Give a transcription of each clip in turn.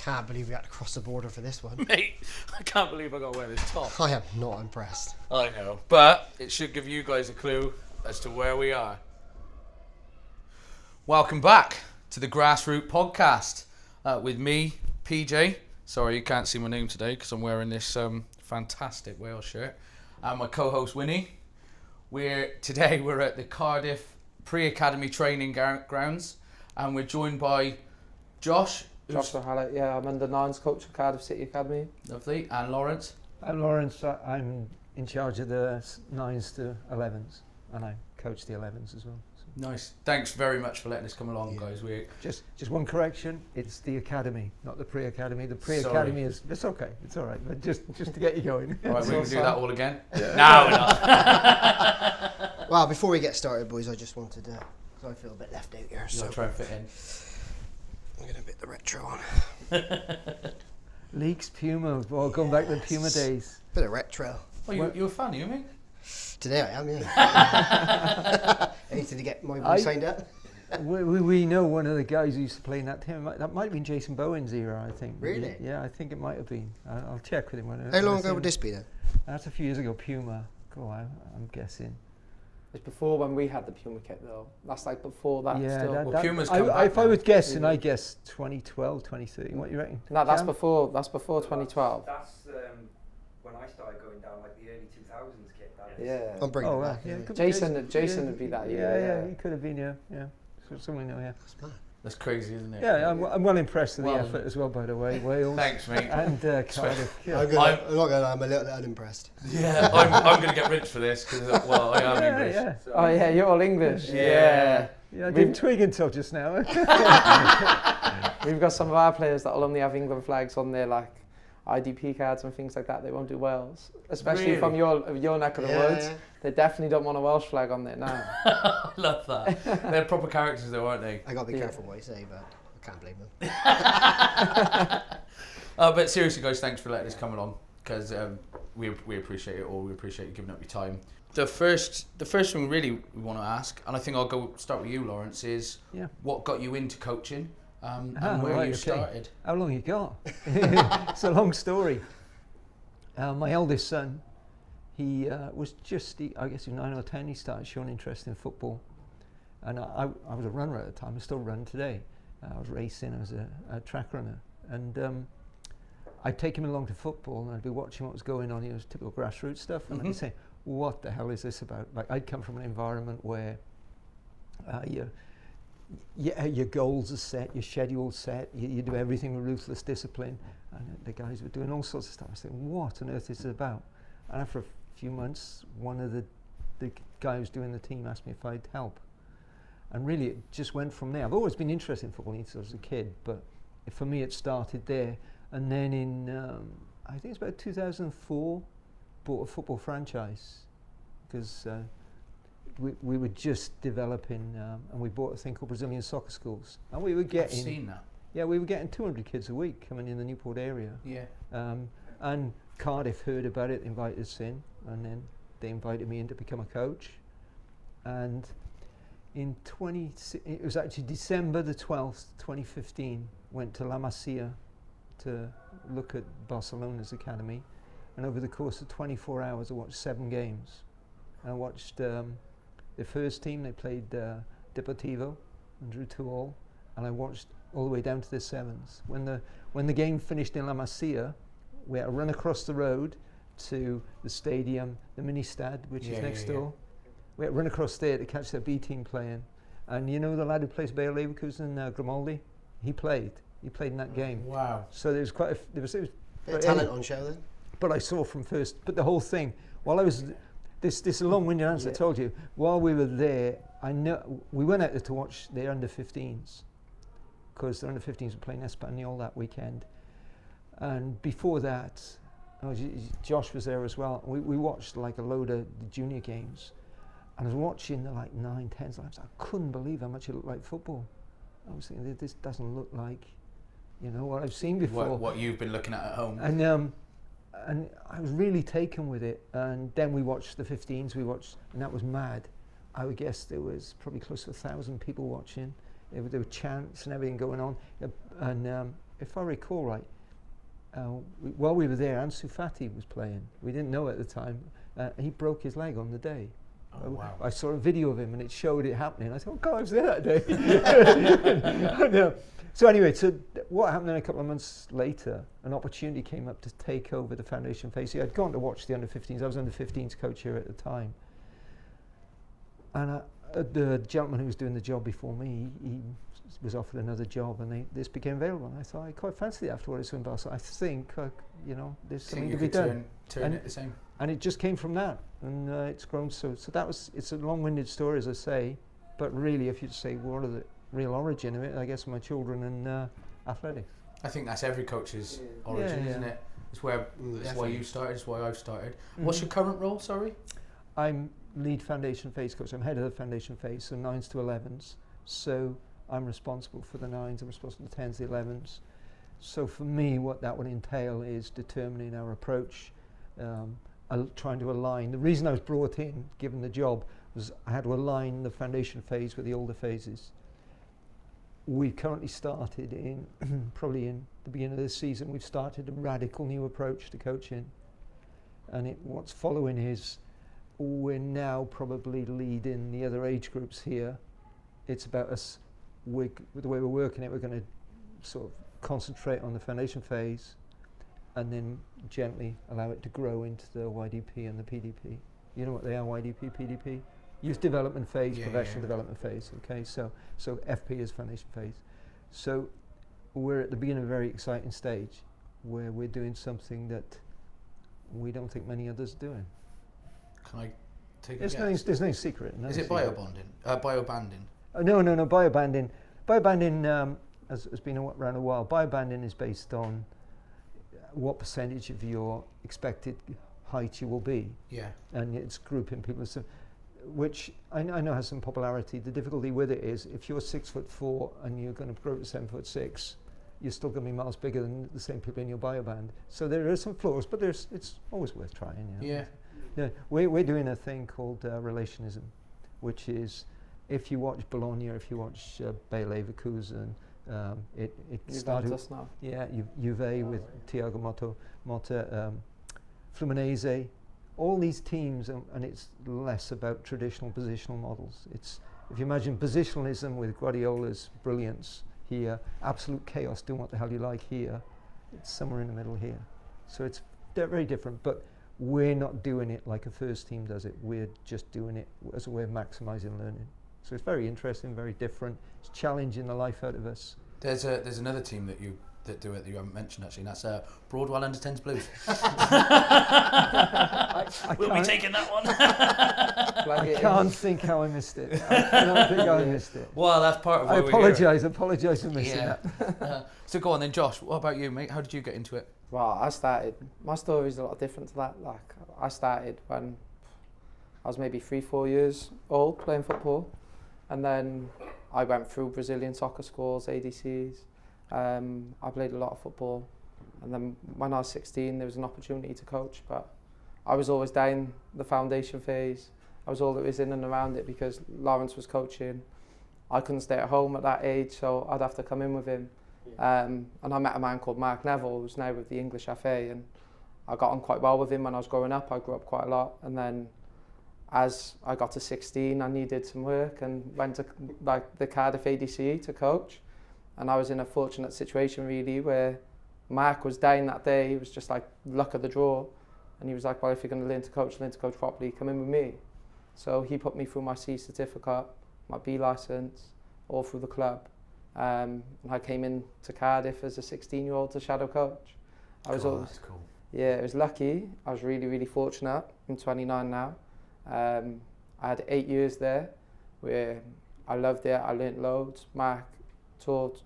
Can't believe we had to cross the border for this one. Mate, I can't believe I got to wear this top. I am not impressed. I know, but it should give you guys a clue as to where we are. Welcome back to the Grassroot Podcast with me, PJ. Sorry, you can't see my name today because I'm wearing this fantastic Wales shirt. And my co-host, Winnie. Today we're at the Cardiff Pre-Academy training grounds, and we're joined by Josh. Josh O'Hallett, yeah, I'm under 9s coach at Cardiff City Academy. Lovely. And Lawrence. I'm Lawrence. I'm in charge of the 9s to 11s, and I coach the 11s as well. So. Nice. Thanks very much for letting us come along, guys. Just one correction. It's the academy, not the pre-academy. The pre-academy is. It's okay. It's all right. But just to get you going. All right, we can do that all again. Yeah. No, we're not. Well, before we get started, boys, I just wanted to, because I feel a bit left out here. So try and fit in. I'm going to put the retro on. Leaks, Puma. Well, going back to the Puma days. Bit of retro. Oh, you're a fan, you mean? Today I am, yeah. Anything to get my boy signed up? We know one of the guys who used to play in that team. That might have been Jason Bowen's era, I think. Really? Yeah, I think it might have been. I'll check with him. How long ago would this be then? That's a few years ago, Puma. I'm guessing. It's before when we had the Puma kit though. That's like before that. Yeah, still. Puma's come back if I was guessing, I guess 2012, 2013. What do you reckon? No, that's before 2012. That's when I started going down, like the early 2000s kit. Yeah. I'm bringing it back. Yeah, Jason would be that year. Yeah, he could have been. Yeah. So something know. Yeah. That's crazy, isn't it? Yeah, I'm well impressed with the effort as well, by the way. Wales. Thanks, mate. And Cardiff. Yeah. I'm not going to, I'm a little unimpressed. Yeah, I'm going to get rich for this because, well, I am English. Yeah. So. Oh yeah, you're all English. Yeah. Yeah, I did twig until just now. We've got some of our players that will only have England flags on their like IDP cards and things like that. They won't do Wales, especially from your neck of the woods. Yeah. They definitely don't want a Welsh flag on there now. I love that. They're proper characters though, aren't they? I got to be careful what you say, but I can't blame them. But seriously, guys, thanks for letting us come along because we appreciate it all. We appreciate you giving up your time. The first thing really we want to ask, and I think I'll start with you, Lawrence, is what got you into coaching and where you started. How long you got? It's a long story. My eldest son, he was I guess he was 9 or 10, he started showing interest in football. And I was a runner at the time, I still run today. I was racing, I was a track runner. And I'd take him along to football and I'd be watching what was going on. It was typical grassroots stuff. And I'd be saying, what the hell is this about? Like, I'd come from an environment where your goals are set, your schedule's set, you do everything with ruthless discipline. And the guys were doing all sorts of stuff. I was thinking, what on earth is this about? And after a few months, one of the guy who was doing the team asked me if I'd help. And really, it just went from there. I've always been interested in football since I was a kid, but for me, it started there. And then in, I think it's about 2004, bought a football franchise because we were just developing, and we bought a thing called Brazilian Soccer Schools. And we were getting... I've seen that. Yeah, we were getting 200 kids a week coming in the Newport area. Yeah. And Cardiff heard about it, invited us in, and then they invited me in to become a coach. And in it was actually December the 12th, 2015, went to La Masia to look at Barcelona's academy. And over the course of 24 hours, I watched 7 games. I watched the first team, they played Deportivo and drew 2-2. And I watched all the way down to the 7s. When the game finished in La Masia, we had to run across the road to the stadium, the mini-stad, which is next door. We had to run across there to catch their B team playing. And you know the lad who plays Bayer Leverkusen, Grimaldi? He played in that game. Wow. So there was quite there was bit of talent on show then. But I saw from first, but the whole thing, while I was, this is a long-winded answer, I told you, while we were there, we went out there to watch their under-15s, because their under-15s were playing Espanyol that weekend. And before that, Josh was there as well. We watched like a load of the junior games. And I was watching the like 9, 10s. I couldn't believe how much it looked like football. I was thinking, this doesn't look like, what I've seen before. What you've been looking at home. And I was really taken with it. And then we watched the 15s. And that was mad. I would guess there was probably close to 1,000 people watching. There were chants and everything going on. And if I recall right, while we were there, Ansu Fati was playing. We didn't know at the time. He broke his leg on the day. Oh, wow. I saw a video of him and it showed it happening. I thought, oh God, I was there that day. So anyway, what happened then a couple of months later, an opportunity came up to take over the foundation phase. I'd gone to watch the under-15s. I was under-15s coach here at the time. And the gentleman who was doing the job before me, he was offered another job, and this became available. And I thought, I quite fancied it after what I saw in Barcelona. I think, there's something to be done. Turn it the same. And it just came from that, and it's grown. So it's a long-winded story, as I say, but really, if you say what are the real origin of it, I guess my children and athletics. I think that's every coach's origin, isn't it? It's where it's why you started. It's why I've started. Mm-hmm. What's your current role? Sorry. I'm lead foundation phase coach. I'm head of the foundation phase, so 9s to 11s. So I'm responsible for the 9s. I'm responsible for the 10s, the 11s. So for me, what that would entail is determining our approach. Trying to align. The reason I was brought in, given the job, was I had to align the foundation phase with the older phases. We've currently started probably in the beginning of this season, we've started a radical new approach to coaching. And what's following is we're now probably leading the other age groups here. It's about us, with the way we're working it, we're going to sort of concentrate on the foundation phase and then gently allow it to grow into the YDP and the PDP. You know what they are, YDP, PDP? Youth development phase, professional development phase, okay? So FP is foundation phase. So we're at the beginning of a very exciting stage where we're doing something that we don't think many others are doing. Can I take a guess? There's no secret. Is it biobanding? No, biobanding. Biobanding has been around a while. Biobanding is based on what percentage of your expected height you will be. Yeah. And it's grouping people, which I know has some popularity. The difficulty with it is if you're 6'4" and you're going to grow to 7'6", you're still going to be miles bigger than the same people in your bioband. So there are some flaws, but it's always worth trying. Yeah. We're doing a thing called relationism, which is if you watch Bologna, if you watch Bayer Leverkusen, it started now. Yeah, Juve with Thiago Motta, Fluminense, all these teams, and it's less about traditional positional models. It's, if you imagine positionalism with Guardiola's brilliance here, absolute chaos, doing what the hell you like here, it's somewhere in the middle here. So it's very different, but we're not doing it like a first team does it. We're just doing it as a way of maximising learning. So it's very interesting, very different. It's challenging the life out of us. There's another team that do it that you haven't mentioned actually, and that's Broadwell Under-10s Blues. We'll be taking that one. I can't think how I missed it. I don't think I missed it. Well, that's part of why I apologise for missing that. So go on then, Josh. What about you, mate? How did you get into it? Well, my story is a lot different to that. Like, I started when I was maybe 3-4 years old playing football, and then I went through Brazilian soccer schools, ADCs. I played a lot of football, and then when I was 16 there was an opportunity to coach, but I was always down the foundation phase. I was always in and around it because Lawrence was coaching. I couldn't stay at home at that age, so I'd have to come in with him. And I met a man called Mark Neville, who's now with the English FA, and I got on quite well with him when I was growing up. I grew up quite a lot, and then as I got to 16 I needed some work and went to the Cardiff ADC to coach. And I was in a fortunate situation really where Mark was down that day. It was just like luck of the draw. And he was like, well, if you're going to learn to coach properly, come in with me. So he put me through my C certificate, my B licence, all through the club. And I came in to Cardiff as a 16-year-old to shadow coach. That's cool. Yeah, it was lucky. I was really, really fortunate. I'm 29 now. I had 8 years there where I loved it. I learnt loads. Mark taught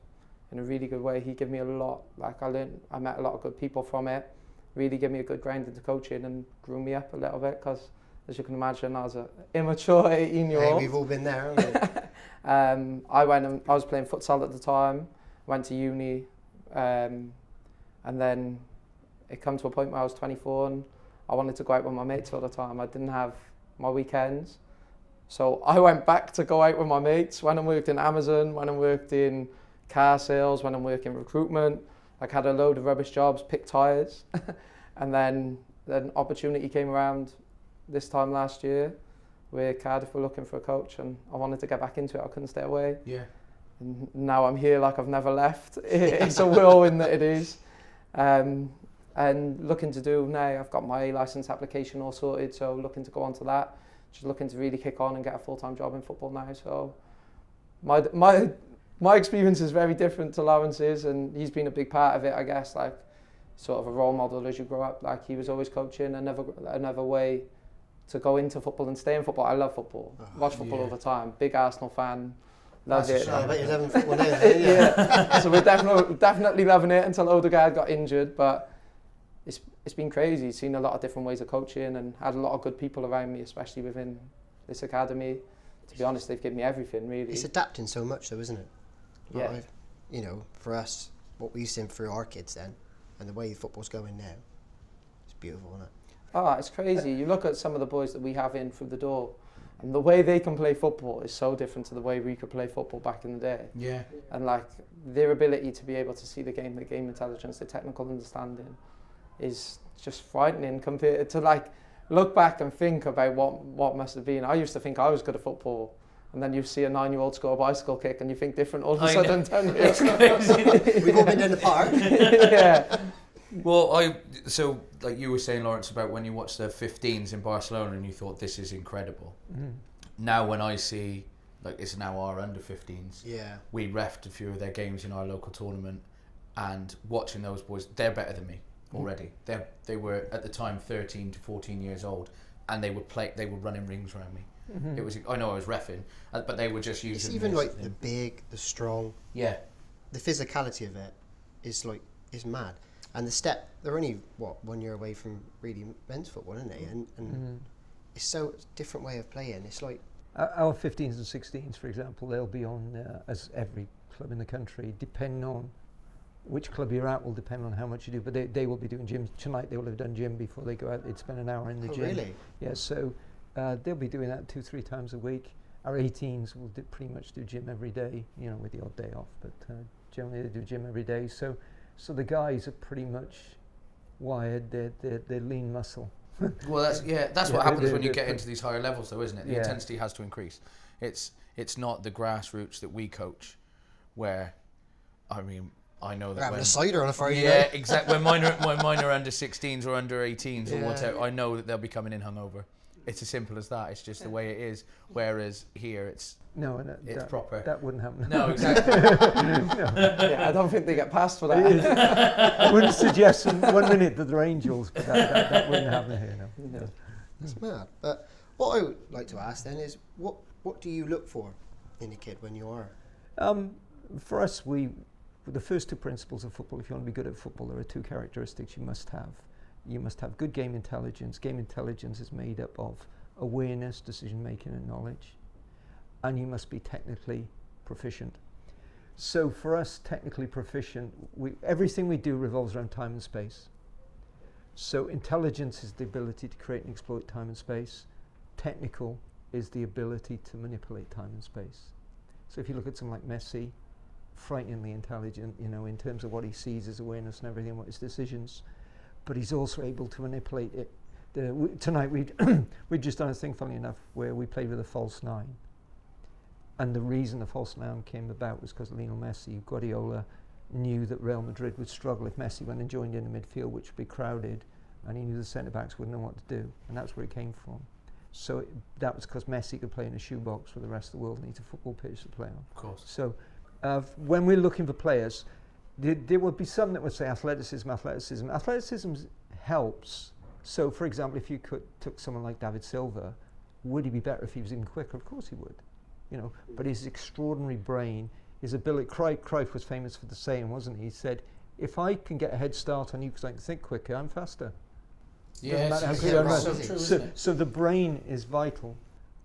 in a really good way. He gave me a lot. Like I met a lot of good people from it. Really gave me a good ground into coaching and grew me up a little bit because, as you can imagine, I was an immature 18-year-old. Hey, we've all been there, haven't we? I was playing futsal at the time, went to uni, and then it come to a point where I was 24 and I wanted to go out with my mates all the time. I didn't have my weekends. So I went back to go out with my mates when I worked in Amazon, when I worked in car sales, when I worked in recruitment. like had a load of rubbish jobs, picked tyres, and then an opportunity came around this time last year where Cardiff were looking for a coach, and I wanted to get back into it. I couldn't stay away. Yeah. And now I'm here like I've never left. It's a whirlwind that it is. And looking to do now, I've got my licence application all sorted, so looking to go on to that. Just looking to really kick on and get a full-time job in football now. So my experience is very different to Lawrence's, and he's been a big part of it, I guess, like sort of a role model as you grow up. Like he was always coaching, another way to go into football and stay in football. I love football. Watch football all the time. Big Arsenal fan. Love it. I bet you're loving football now. Yeah. So we're definitely loving it until Odegaard got injured, but it's been crazy. Seen a lot of different ways of coaching and had a lot of good people around me, especially within this academy. To be honest, they've given me everything, really. It's adapting so much though, isn't it? Yeah. Like, you know, for us, what we've seen through our kids then, and the way football's going now, it's beautiful, isn't it? Oh, it's crazy. You look at some of the boys that we have in through the door, and the way they can play football is so different to the way we could play football back in the day. Yeah. And like their ability to be able to see the game intelligence, the technical understanding, is just frightening compared to like look back and think about what must have been. I used to think I was good at football, and then you see a 9-year-old score a bicycle kick, and you think different all of a sudden. We've all been in the park. Yeah. Well, so like you were saying, Lawrence, about when you watched the 15s in Barcelona and you thought this is incredible. Now when I see, like it's now our under 15s, Yeah. we refed a few of their games in our local tournament, and watching those boys, they're better than me already. They were at the time 13 to 14 years old, and they were running rings around me. It was, I know I was reffing, but they were just using. It's even like the big, the strong. Yeah. The physicality of it is mad. And the step, they're only 1 year away from really men's football, isn't they? And it's so different way of playing. It's like our 15s and 16s, for example, they'll be on as every club in the country, depending on which club you're at will depend on how much you do, but they will be doing gym. Tonight they will have done gym before they go out. They'd spend an hour in the gym. Really? Yeah, so they'll be doing that 2-3 times a week. Our 18s will pretty much do gym every day, you know, with the odd day off, but generally they do gym every day. So the guys are pretty much wired. They're lean muscle. Well, that's what happens when you get into these higher levels, though, isn't it? The intensity has to increase. It's not the grassroots that we coach, where, I mean, I know that having when a cider on a Friday night. exactly. When mine are under 16s or under 18s or whatever, I know that they'll be coming in hungover. It's as simple as that. It's just the way it is. Whereas here, it's proper. That wouldn't happen. No, exactly. Yeah, I don't think they get passed for that. I wouldn't suggest in 1 minute that they're angels, but that wouldn't happen here. No. That's mad. But what I would like to ask then is, what do you look for in a kid when you are? For us, the first two principles of football, if you want to be good at football, there are two characteristics you must have. You must have good game intelligence. Game intelligence is made up of awareness, decision-making and knowledge. And you must be technically proficient. So for us, technically proficient, everything we do revolves around time and space. So intelligence is the ability to create and exploit time and space. Technical is the ability to manipulate time and space. So if you look at someone like Messi, frighteningly intelligent, you know, in terms of what he sees, his awareness and everything, what his decisions, but he's also able to manipulate it. Tonight we'd just done a thing, funny enough, where we played with a false 9. And the reason the false 9 came about was because Lionel Messi, Guardiola knew that Real Madrid would struggle if Messi went and joined in the midfield, which would be crowded, and he knew the centre-backs wouldn't know what to do, and that's where it came from. So that was because Messi could play in a shoebox where the rest of the world needs a football pitch to play on. Of course. So when we're looking for players, there would be some that would say athleticism. Athleticism helps. So, for example, if you took someone like David Silva, would he be better if he was even quicker? Of course he would. You know, but his extraordinary brain, his ability. Cruyff was famous for the saying, wasn't he? He said, "If I can get a head start on you because I can think quicker, I'm faster." Yeah, so the brain is vital.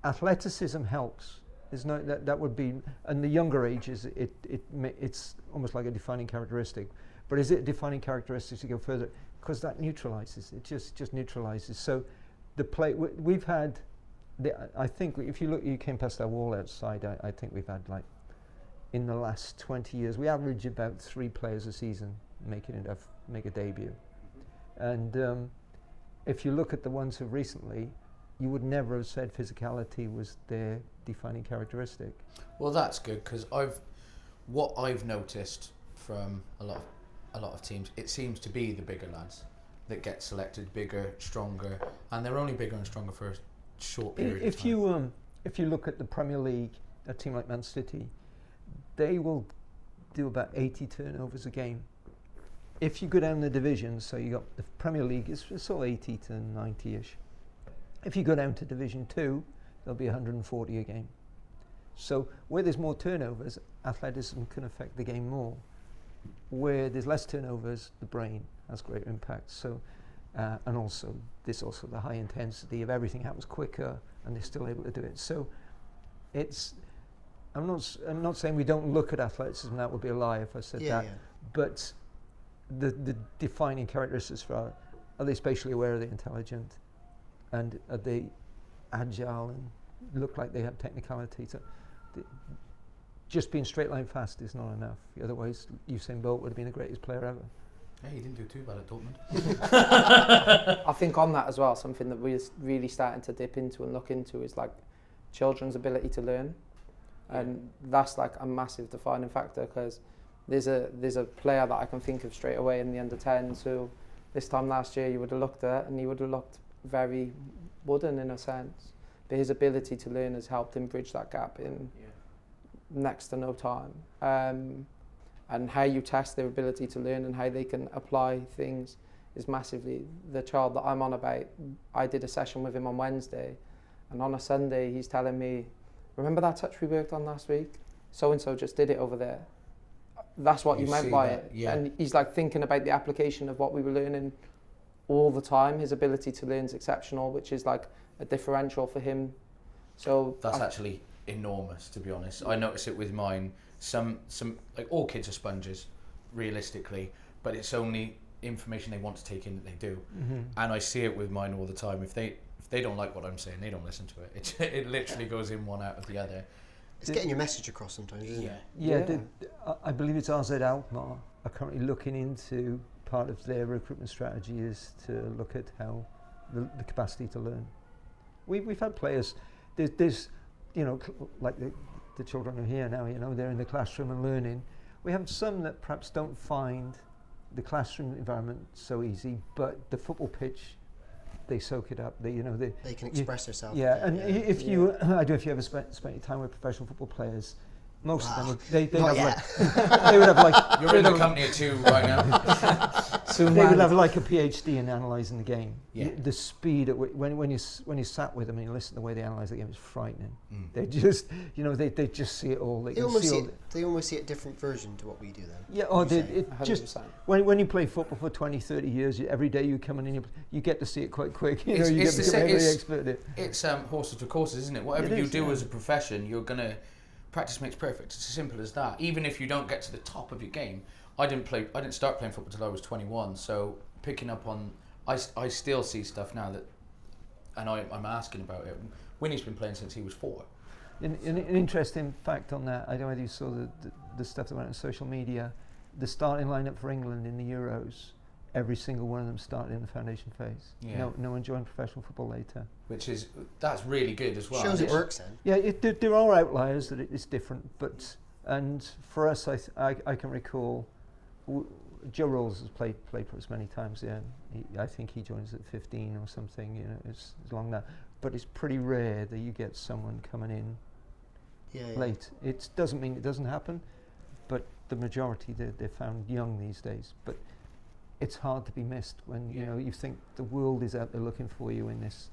Athleticism helps. There's no that would be, and the younger ages, it's almost like a defining characteristic. But is it a defining characteristic to go further? Because that neutralizes. It just neutralizes. So the play we've had. I think if you look, you came past our wall outside. I think we've had, like, in the last 20 years, we average about 3 players a season make a debut. And if you look at the ones who recently, you would never have said physicality was their defining characteristic. Well, that's good, because what I've noticed from a lot of teams, it seems to be the bigger lads that get selected, bigger, stronger, and they're only bigger and stronger for a short period of time. If you look at the Premier League, a team like Man City, they will do about 80 turnovers a game. If you go down the divisions, so you got the Premier League, it's sort of 80 to 90-ish. If you go down to Division 2, there'll be 140 a game. So where there's more turnovers, athleticism can affect the game more. Where there's less turnovers, the brain has greater impact. So, and also the high intensity of everything happens quicker, and they're still able to do it. So, I'm not saying we don't look at athleticism. That would be a lie if I said that. Yeah. But the defining characteristics are they spatially aware? Are they intelligent? And are they agile and look like they have technicality? So just being straight line fast is not enough. Otherwise, Usain Bolt would have been the greatest player ever. Hey, he didn't do too bad at Dortmund. I think on that as well, something that we're really starting to dip into and look into is like children's ability to learn. And that's like a massive defining factor, because there's a player that I can think of straight away in the under-10s who this time last year you would have looked at and he would have looked very wooden in a sense. But his ability to learn has helped him bridge that gap in next to no time. And how you test their ability to learn and how they can apply things is massively. The child that I'm on about, I did a session with him on Wednesday, and on a Sunday he's telling me, remember that touch we worked on last week? So-and-so just did it over there. That's what you meant by it. Yeah. And he's like thinking about the application of what we were learning all the time. His ability to learn is exceptional, which is like a differential for him. So that's actually enormous, to be honest. I notice it with mine. Some like all kids are sponges, realistically, but it's only information they want to take in that they do. Mm-hmm. And I see it with mine all the time. If they don't like what I'm saying, they don't listen to it. It literally goes in one out of the other. It's getting your message across sometimes, isn't it? Yeah. I believe it's RZ Alkmaar are currently looking into, part of their recruitment strategy is to look at how the capacity to learn. We've had players, there's like the children who are here now, they're in the classroom and learning. We have some that perhaps don't find the classroom environment so easy, but the football pitch, they soak it up. They can express themselves. Yeah, and if you, I don't know if you ever spent any time with professional football players. Most of them, they would have like. You're in the company of two right now. So they would have like a PhD in analysing the game. Yeah. The speed at when you sat with them and you listen to the way they analyse the game is frightening. They just they just see it all. They almost see it different version to what we do then. Yeah, just when you play football for 20, 30 years, every day you come in and you get to see it quite quick. You get to become very expert at it. It's horses for courses, isn't it? Whatever you do as a profession, you're gonna. Practice makes perfect. It's as simple as that. Even if you don't get to the top of your game, I didn't start playing football till I was 21. So picking up on, I still see stuff now that, and I'm asking about it. Winnie's been playing since he was 4. An interesting fact on that. I don't know whether you saw the stuff that went on social media. The starting lineup for England in the Euros, every single one of them started in the foundation phase. Yeah. No one joined professional football later. That's really good as well. Shows it works then. Yeah, there are outliers that it's different, and for us, I can recall Joe Rolls has played for us many times. Yeah, I think he joins at 15 or something. It's long that, but it's pretty rare that you get someone coming in late. It doesn't mean it doesn't happen, but the majority they're found young these days. But it's hard to be missed when you think the world is out there looking for you in this.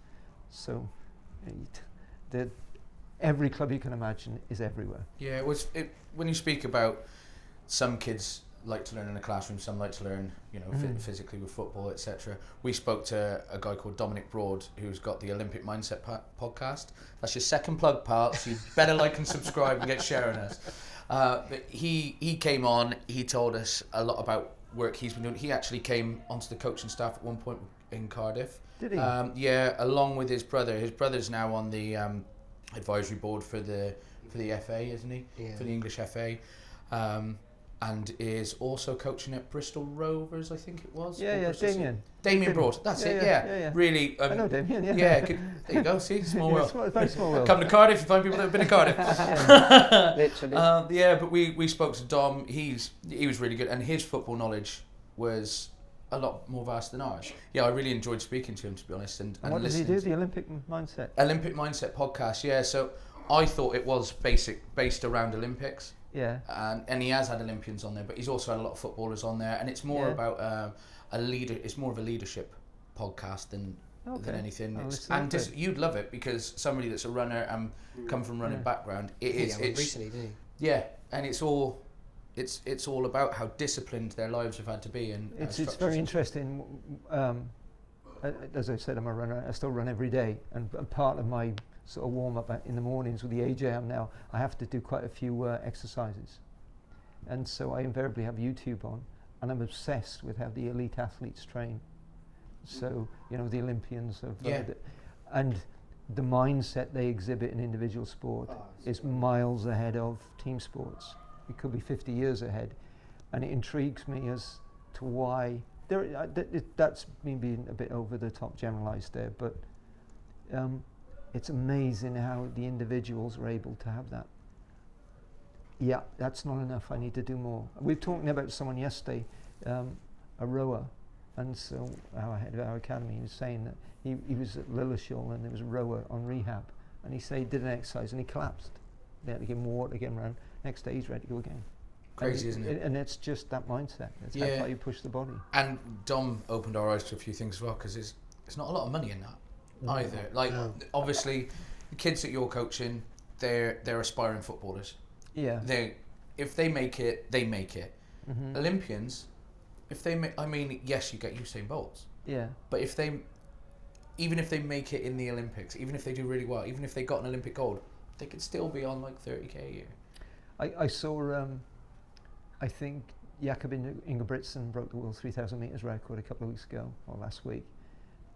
So, every club you can imagine is everywhere. Yeah, when you speak about some kids like to learn in a classroom, some like to learn, physically with football, etc. We spoke to a guy called Dominic Broad, who's got the Olympic Mindset podcast. That's your second plug, pal. So you better like and subscribe and get sharing us. But he came on. He told us a lot about work he's been doing. He actually came onto the coaching staff at one point in Cardiff. Did he? Along with his brother. His brother's now on the advisory board for the FA, isn't he? Yeah. For the English FA. and is also coaching at Bristol Rovers, I think it was. Yeah, Damien Broad. That's it. Yeah. Really. I know Damien. Yeah. Yeah. There you go. See, small world. Very small world. Come to Cardiff, you find people that have been to Cardiff. Literally. Yeah, but we spoke to Dom. He was really good, and his football knowledge was a lot more vast than ours. Yeah, I really enjoyed speaking to him, to be honest. And what does he do? The Olympic Mindset. Olympic Mindset podcast. Yeah. So I thought it was based around Olympics. Yeah. And he has had Olympians on there, but he's also had a lot of footballers on there, and it's more about a leader. It's more of a leadership podcast than anything. You'd love it because somebody that's a runner and come from running background. It's recently, didn't he? Yeah, and it's all about how disciplined their lives have had to be, and it's very interesting. As I said, I'm a runner. I still run every day, and part of my sort of warm up in the mornings with the age I am now, I have to do quite a few exercises, and so I invariably have YouTube on, and I'm obsessed with how the elite athletes train. So the Olympians and the mindset they exhibit in individual sport is miles ahead of team sports. It could be 50 years ahead, and it intrigues me as to why. That's me being a bit over the top generalised there, but it's amazing how the individuals are able to have that. Yeah, that's not enough. I need to do more. We were talking about someone yesterday, a rower, and so our head of our academy was saying that he was at Lilleshall and there was a rower on rehab, and he said he did an exercise and he collapsed. They had to give him water to get him around. Next day he's ready to go again. Crazy, isn't it? And it's just that mindset. It's how far you push the body. And Dom opened our eyes to a few things as well, because it's not a lot of money in that either. Like obviously, the kids that you're coaching, they're aspiring footballers. Yeah. If they make it, they make it. Mm-hmm. Olympians, if they yes, you get Usain Bolts. Yeah. But even if they make it in the Olympics, even if they do really well, even if they got an Olympic gold, they could still be on like 30k a year. I saw. I think Jakob Ingebrigtsen broke the world 3,000 metres record a couple of weeks ago or last week,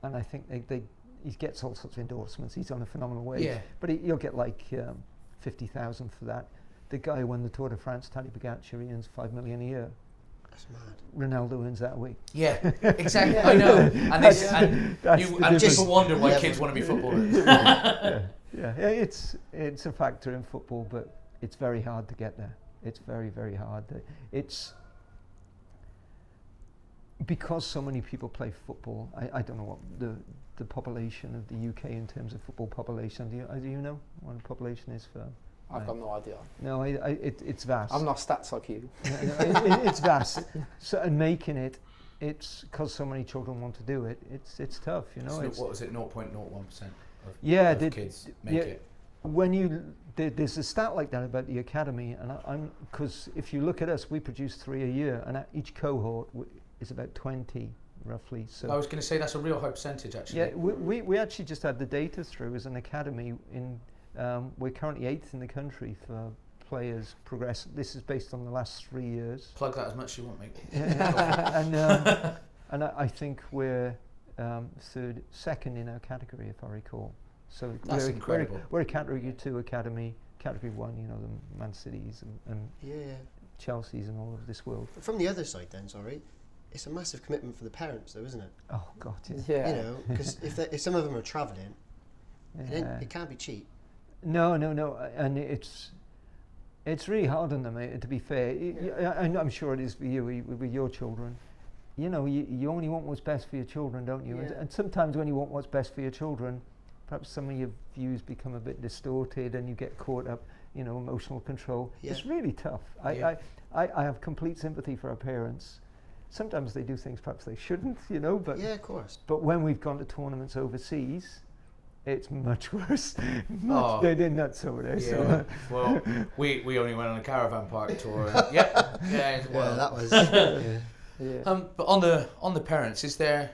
and I think he gets all sorts of endorsements. He's on a phenomenal wage, but he'll get like 50,000 for that. The guy who won the Tour de France, Tadej Pogačar, earns 5 million a year. That's mad. Ronaldo earns that a week. Yeah, exactly. I know. And people wonder why kids want to be footballers. Yeah, it's a factor in football, but it's very hard to get there. It's very, very hard. It's because so many people play football. I don't know what the population of the UK in terms of football population. Do you know what the population is for? I've got no idea. No, it's vast. I'm not stats like you. It's vast. So, and making it's because so many children want to do it. It's tough, What was it? 0.01% of kids make it. When there's a stat like that about the academy, and because if you look at us, we produce 3 a year, and each cohort is about 20 roughly. So I was going to say that's a real high percentage actually. Yeah, we actually just had the data through as an academy. We're currently 8th in the country for players progress. This is based on the last 3 years. Plug that as much as you want, mate. And I think we're second in our category, if I recall. So that's incredible. We're a Category 2 academy, Category 1, the Man Cities and Chelsea's and all of this world. From the other side then, sorry, it's a massive commitment for the parents though, isn't it? Oh God, yeah. Because if some of them are travelling, it can't be cheap. No, and it's really hard on them, to be fair. I'm sure it is for you with your children. You only want what's best for your children, don't you? Yeah. And sometimes when you want what's best for your children, perhaps some of your views become a bit distorted and you get caught up, emotional control. Yeah. It's really tough. I have complete sympathy for our parents. Sometimes they do things perhaps they shouldn't, but yeah, of course. But when we've gone to tournaments overseas, it's much worse. They did not so there. Yeah. So. Well, we only went on a caravan park tour. Well, that was. But on the parents, is there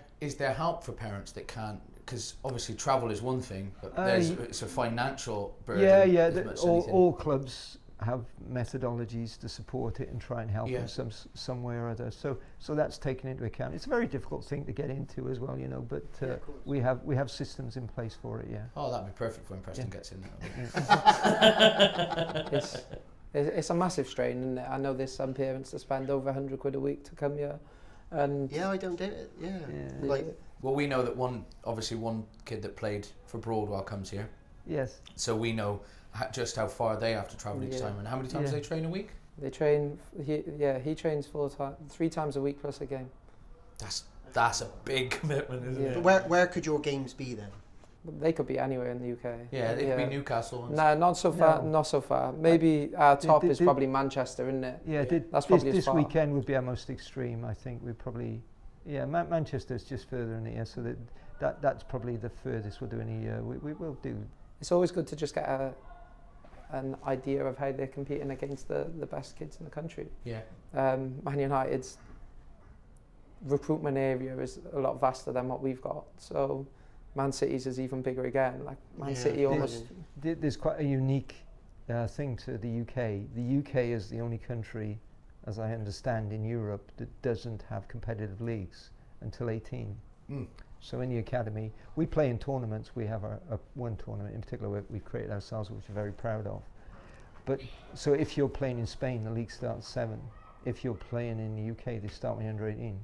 help for parents that can't? Because obviously travel is one thing, but it's a financial burden. Yeah. All clubs have methodologies to support it and try and help them some way or other. So that's taken into account. It's a very difficult thing to get into as well, but we have systems in place for it. Yeah. Oh, that'd be perfect when Preston gets in there. It's a massive strain, isn't it? I know there's some parents that spend over £100 a week to come here, and yeah, I don't do it. Yeah, Yeah. like Well, we know that one kid that played for Broadwell comes here, Yes. so we know just how far they have to travel each Yeah. time, and how many times Yeah. they train a week. they train. He trains 3 times a week plus a game. That's a big commitment, isn't Yeah. it? where could your games be then? They could be anywhere in the UK. Yeah, it could be Newcastle. And No, not so far. No. Not so far. Maybe our top is did- probably Manchester, isn't it? Yeah, That's probably as this far. weekend would be our most extreme. I think we probably, Manchester's just further in the year, so that's probably the furthest we'll do in a year. We will do. It's always good to just get an idea of how they're competing against the best kids in the country. Yeah. Man United's recruitment area is a lot vaster than what we've got. So Man City's is even bigger again. Like Man City almost. There's quite a unique thing to the UK. The UK is the only country, as I understand, in Europe that doesn't have competitive leagues until 18. Mm. So in the academy, we play in tournaments. We have one tournament in particular we've created ourselves, which we're very proud of. But so if you're playing in Spain, the league starts 7. If you're playing in the UK, they start when you're under 18.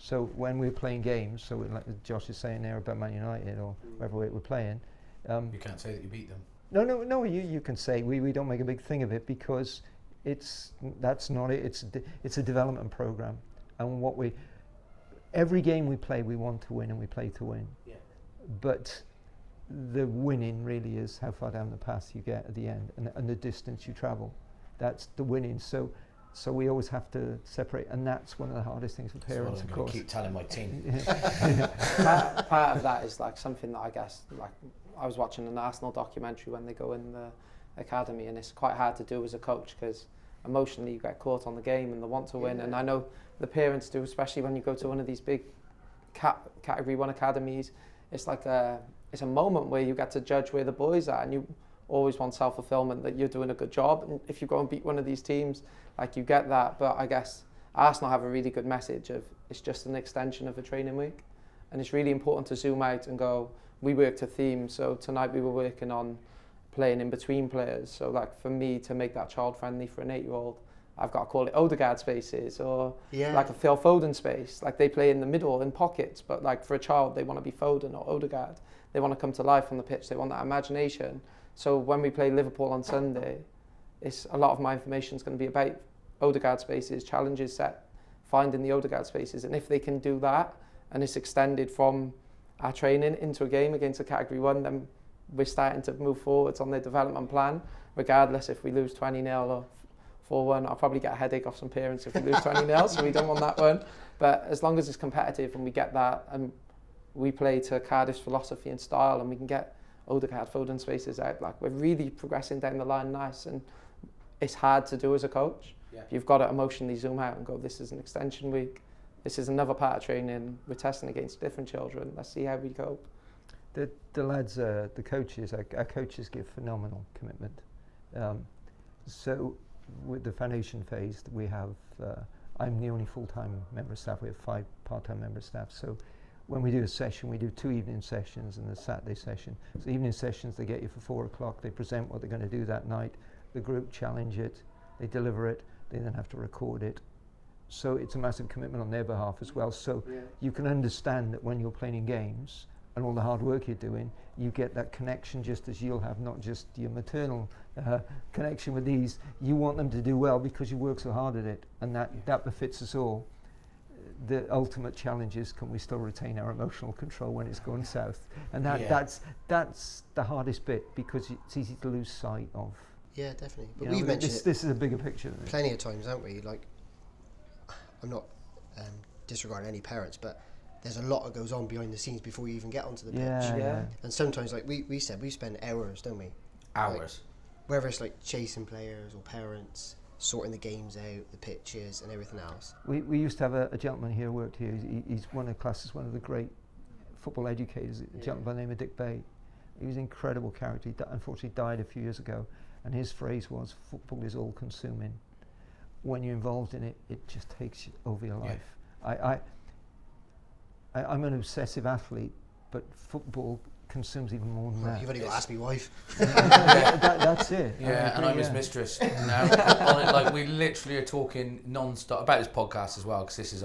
So when we're playing games, so like Josh is saying there about Man United or wherever we're playing, You can't say that you beat them. no. You can say we don't make a big thing of it because that's not it. It's a development program, and every game we play, we want to win and we play to win. Yeah. But the winning really is how far down the path you get at the end and the distance you travel. That's the winning. So we always have to separate, and that's one of the hardest things for parents, That's of what I'm course. going to keep telling my team. part of that is like something that I guess, like I was watching an Arsenal documentary when they go in the academy, and it's quite hard to do as a coach because emotionally you get caught on the game and the want to win. And I know the parents do, especially when you go to one of these big category 1 academies. It's like it's a moment where you get to judge where the boys are, and you always want self-fulfillment that you're doing a good job. And if you go and beat one of these teams, like you get that. But I guess Arsenal have a really good message of it's just an extension of a training week, and it's really important to zoom out and go, we work to theme. So tonight we were working on playing in between players. So like for me to make that child friendly for an 8-year-old, I've got to call it Odegaard spaces or like a Phil Foden space. Like they play in the middle in pockets, but like for a child they want to be Foden or Odegaard. They want to come to life on the pitch. They want that imagination. So when we play Liverpool on Sunday, it's a lot of my information is going to be about Odegaard spaces, challenges set, finding the Odegaard spaces. And if they can do that and it's extended from our training into a game against a category 1, then we're starting to move forwards on their development plan, regardless if we lose 20-0 or 4-1. I'll probably get a headache off some parents if we lose 20-0, so we don't want that one. But as long as it's competitive and we get that, and we play to Cardiff's philosophy and style, and we can get Odegaard, Foden spaces out, like we're really progressing down the line nice. And it's hard to do as a coach. Yeah. You've got to emotionally zoom out and go, this is an extension week. This is another part of training. We're testing against different children. Let's see how we cope. The lads, the coaches, our coaches give phenomenal commitment. So with the foundation phase, we have, I'm the only full-time member of staff. We have 5 part-time member of staff. So when we do a session, we do 2 evening sessions and a Saturday session. So evening sessions, they get you for 4 o'clock. They present what they're going to do that night. The group challenge it. They deliver it. They then have to record it. So it's a massive commitment on their behalf as well. So you can understand that when you're playing in games and all the hard work you're doing, you get that connection just as you'll have, not just your maternal connection with these. You want them to do well because you work so hard at it, and that befits us all. The ultimate challenge is, can we still retain our emotional control when it's going south? And that's the hardest bit, because it's easy to lose sight of. Yeah, definitely. But You we've know, mentioned this is a bigger picture than plenty of times, haven't we? Like, I'm not disregarding any parents, but there's a lot that goes on behind the scenes before you even get onto the pitch. Yeah. And sometimes, like we said, we spend hours, don't we? Hours. Like, whether it's like chasing players or parents, sorting the games out, the pitches and everything else. We used to have a gentleman here who worked here. He's one of classes, one of the great football educators, a gentleman by the name of Dick Bay. He was an incredible character. He unfortunately died a few years ago, and his phrase was, football is all consuming. When you're involved in it, it just takes over your life. I'm an obsessive athlete, but football consumes even more than that. You've only got to ask me wife. That's it. Yeah, and I'm his mistress now. Like we literally are talking non-stop about this podcast as well, because this is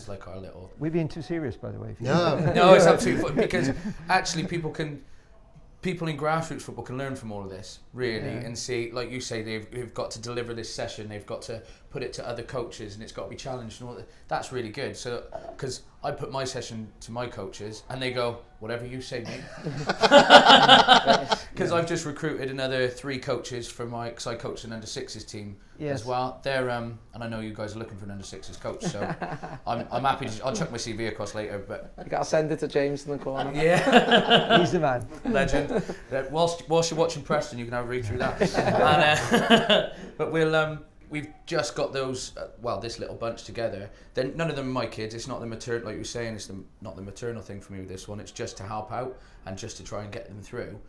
like our little. We're being too serious, by the way. No, it's absolutely fun, because actually people in grassroots football can learn from all of this, really, and see, like you say, they've got to deliver this session, they've got to put it to other coaches, and it's got to be challenged and all that. That's really good. So, because I put my session to my coaches, and they go, whatever you say, mate. Because I've just recruited another 3 coaches for because I coach an under-6s team as well. They're and I know you guys are looking for an under-6s coach, so I'm happy to. I'll chuck my CV across later, but you gotta send it to James in the corner. Yeah, he's the man. Legend. Whilst you're watching Preston, you can have a read through that. But we've just got those. This little bunch together. Then none of them are my kids. It's not the maternal, like you were saying. It's not the maternal thing for me with this one. It's just to help out and just to try and get them through.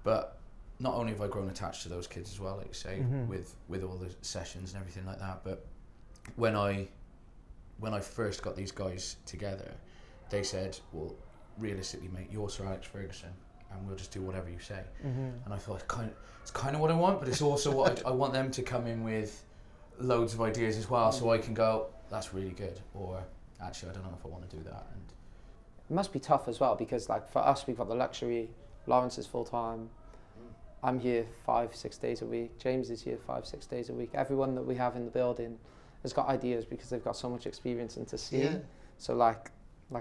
But not only have I grown attached to those kids as well, like you say, with all the sessions and everything like that. But when I first got these guys together, they said, "Well, realistically, mate, you're Sir Alex Ferguson, and we'll just do whatever you say." And I thought it's kind of what I want, but it's also what I want them to come in with loads of ideas as well, so I can go, "That's really good," or "Actually, I don't know if I want to do that." And it must be tough as well, because like for us, we've got the luxury. Lawrence is full time. I'm here 5-6 days a week. James is here 5-6 days a week. Everyone that we have in the building has got ideas because they've got so much experience and to see. Yeah. So like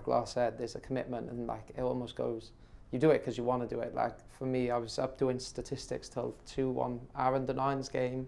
Lars said, there's a commitment, and like it almost goes. You do it because you want to do it. Like for me, I was up doing statistics till 2 on our under-9s game,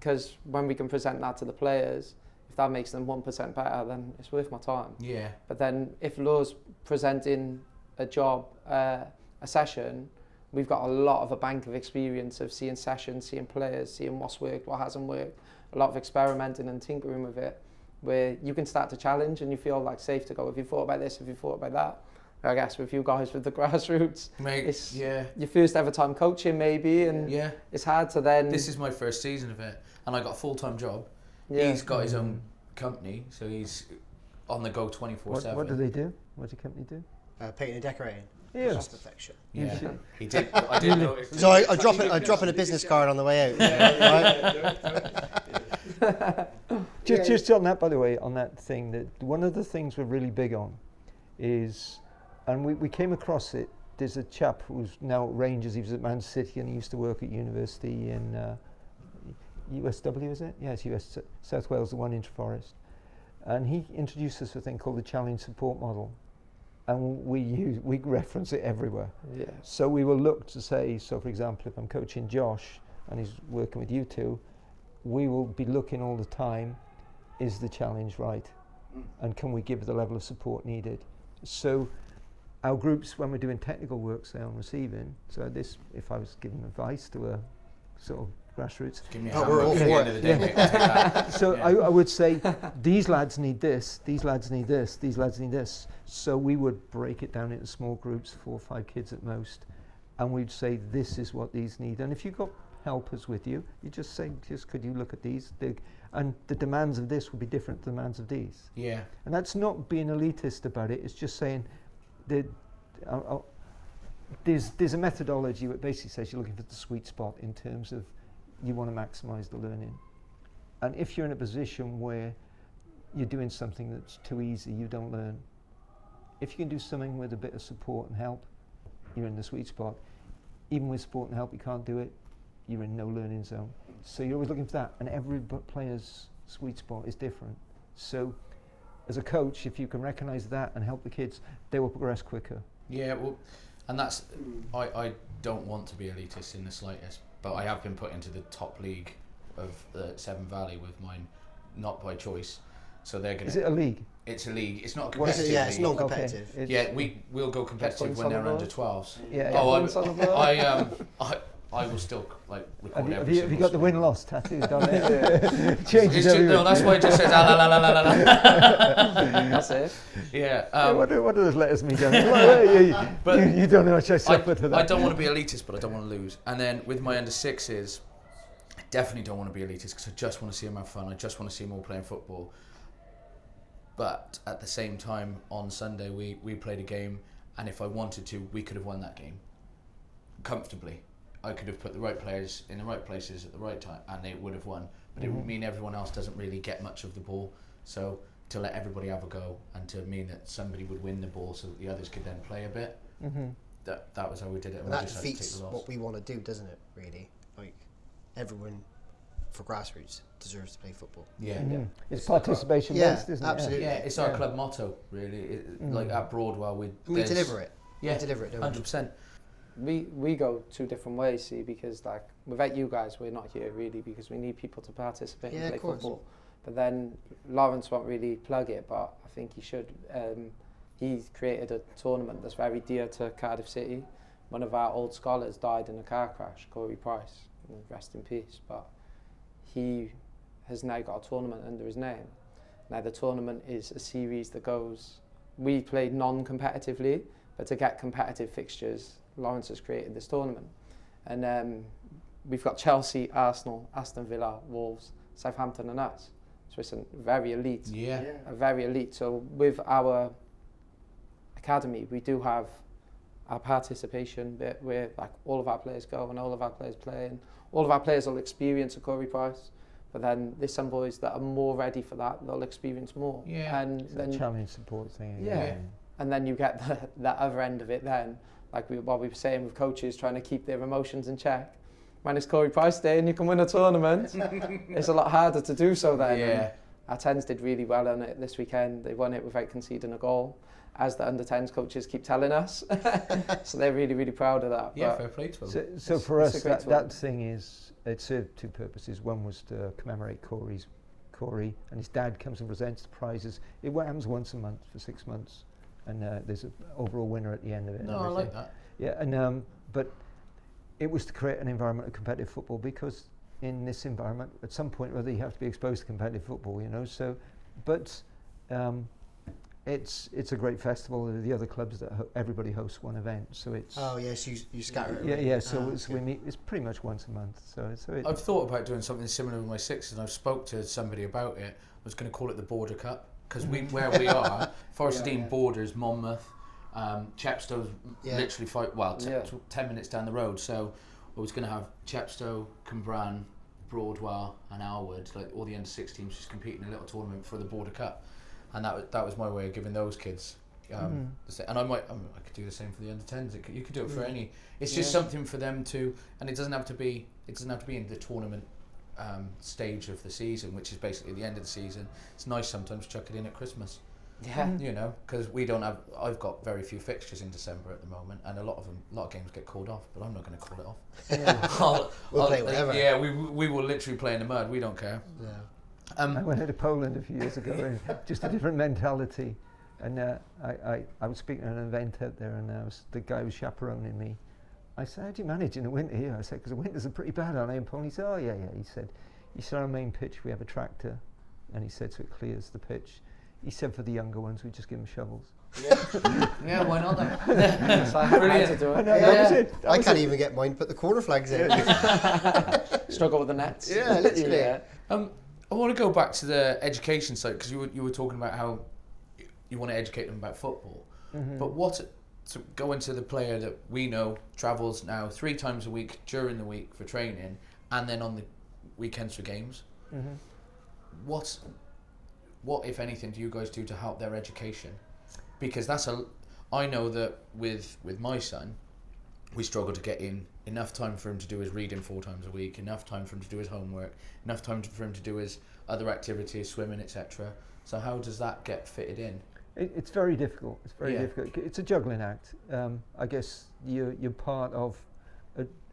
because when we can present that to the players, if that makes them 1% better, then it's worth my time. Yeah. But then if Lars presenting a job, a session, we've got a lot of a bank of experience of seeing sessions, seeing players, seeing what's worked, what hasn't worked, a lot of experimenting and tinkering with it, where you can start to challenge and you feel like safe to go, have you thought about this, have you thought about that? I guess with you guys with the grassroots, mate, it's your first ever time coaching maybe, and it's hard to then... This is my first season of it, and I got a full-time job. Yeah. He's got his own company, so he's on the go 24/7. What do they do? What does the company do? Painting and decorating. Yeah. Just perfection. Yeah, he did. I did notice. So I drop in a business card on the way out. Just on that, by the way, on that thing, that one of the things we're really big on is, and we came across it, there's a chap who's now at Rangers, he was at Man City and he used to work at university in USW, is it? Yes, South Wales, the one in Forest. And he introduced us to a thing called the Challenge Support Model. And we reference it everywhere. Yeah. So we will look to say, so for example, if I'm coaching Josh and he's working with you two, we will be looking all the time, is the challenge right? And can we give the level of support needed? So our groups, when we're doing technical work, say on receiving, so this, if I was giving advice to a sort of grassroots. Give me a we're all for it. Yeah. So I would say, these lads need this, these lads need this, these lads need this. So we would break it down into small groups, 4 or 5 kids at most, and we'd say, this is what these need. And if you've got helpers with you, you just say, could you look at these? And the demands of this will be different to the demands of these. Yeah. And that's not being elitist about it, it's just saying that there's a methodology that basically says you're looking for the sweet spot in terms of you want to maximise the learning. And if you're in a position where you're doing something that's too easy, you don't learn. If you can do something with a bit of support and help, you're in the sweet spot. Even with support and help, you can't do it, you're in no learning zone. So you're always looking for that, and every player's sweet spot is different. So as a coach, if you can recognise that and help the kids, they will progress quicker. Yeah, well, and that's, I don't want to be elitist in the slightest, but I have been put into the top league of Severn Valley with mine, not by choice. So they're going to... Is it a league? It's a league. It's not a competitive league. It's non-competitive. Okay. Yeah, we'll go competitive when they're under 12s. Yeah. I will still like record have you got the win-loss tattooed on it? Changes no, that's why it just says la la la la la la. That's it. Yeah. What do those letters mean? But you don't know what I suffered for that. I don't want to be elitist, but I don't want to lose. And then with my under 6s, I definitely don't want to be elitist because I just want to see them have fun. I just want to see them all playing football. But at the same time, on Sunday we played a game, and if I wanted to, we could have won that game comfortably. I could have put the right players in the right places at the right time, and they would have won. But it would mean everyone else doesn't really get much of the ball. So to let everybody have a go, and to mean that somebody would win the ball so that the others could then play a bit, that was how we did it. And that defeats what we want to do, doesn't it, really? Like, everyone for grassroots deserves to play football. Yeah. It's participation based, isn't it? Absolutely. Yeah, it's our club motto, really. Like at Broadwell, we deliver it. Yeah, we deliver it, don't we? 100%. We go two different ways, see, because like without you guys, we're not here really, because we need people to participate and play football. But then Lawrence won't really plug it, but I think he should. He's created a tournament that's very dear to Cardiff City. One of our old scholars died in a car crash, Corey Price, rest in peace. But he has now got a tournament under his name. Now the tournament is a series that goes. We played non-competitively, but to get competitive fixtures, Lawrence has created this tournament, and we've got Chelsea, Arsenal, Aston Villa, Wolves, Southampton, and us. So it's a very elite. A very elite. So with our academy, we do have our participation bit where like all of our players go and all of our players play, and all of our players will experience a Corey Price. But then there's some boys that are more ready for that; they'll experience more. Yeah. And It's then a challenge support thing. Yeah. And then you get that other end of it then, like what we were saying with coaches trying to keep their emotions in check. When it's Corey Price Day and you can win a tournament, it's a lot harder to do so then. Yeah. And our 10s did really well on it this weekend. They won it without conceding a goal, as the under-10s coaches keep telling us. So they're really, really proud of that. Yeah, But fair play to them. So for us, a great that thing is, it served two purposes. One was to commemorate Corey, and his dad comes and presents the prizes. It happens once a month for 6 months, and there's an overall winner at the end of it. No, I like that. Yeah, and but it was to create an environment of competitive football, because in this environment, at some point or other, you have to be exposed to competitive football, you know. So, but it's a great festival. The other clubs that everybody hosts one event, so it's. Oh yes, you scatter it. Yeah. So we meet. It's pretty much once a month. So I've thought about doing something similar with my sixes, and I've spoke to somebody about it. I was going to call it the Border Cup, because where we are, Forest Dean borders Monmouth. Chepstow's literally 10 minutes down the road, so I was going to have Chepstow, Cwmbran, Broadwell and Alwood, like all the under-6 teams, just competing in a little tournament for the Border Cup, and that was my way of giving those kids and I could do the same for the under-10s. You could do it for any. It's just something for them to, and it doesn't have to be in the tournament stage of the season, which is basically the end of the season. It's nice sometimes to chuck it in at Christmas. yeah. You know, because I've got very few fixtures in December at the moment, and a lot of games get called off, but I'm not going to call it off. We'll play whatever. Yeah, we will literally play in the mud. We don't care. Yeah. I went to Poland a few years ago, and just a different mentality. And I was speaking at an event out there, and the guy was chaperoning me. I said, "How do you manage in the winter here?" I said, "Because the winters are pretty bad, aren't they, in Poland?" He said, "Oh yeah." He said, "On our main pitch we have a tractor," and he said, "So it clears the pitch." He said, "For the younger ones, we just give them shovels." Yeah, why not then? So I had to do it. That was it. I can't even get mine to put the corner flags in. Struggle with the nets. Yeah, literally. Yeah. I want to go back to the education side, because you were talking about how you want to educate them about football. But to go into the player that we know travels now 3 times a week during the week for training, and then on the weekends for games. What, if anything, do you guys do to help their education? Because I know that with my son, we struggle to get in enough time for him to do his reading 4 times a week, enough time for him to do his homework, enough time for him to do his other activities, swimming, etc. So how does that get fitted in? It's very difficult. It's very difficult. It's a juggling act. I guess you're part of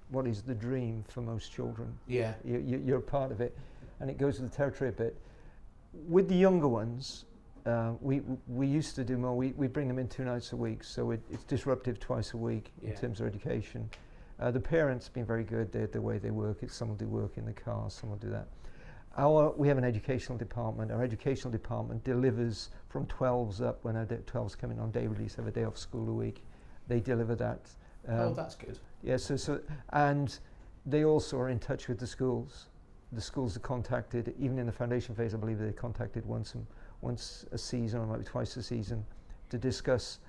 what is the dream for most children. Yeah. You're a part of it, and it goes with the territory a bit. With the younger ones, we used to do more. We bring them in 2 nights a week, so it's disruptive twice a week in terms of education. The parents have been very good. The way they work, some will do work in the car, some will do that. We have an educational department. Our educational department delivers from 12s up. When our 12s come in on day release, have a day off school a week. They deliver that. That's good. Yeah. So and they also are in touch with the schools. The schools are contacted, even in the foundation phase. I believe they're contacted once a season, or maybe twice a season, to discuss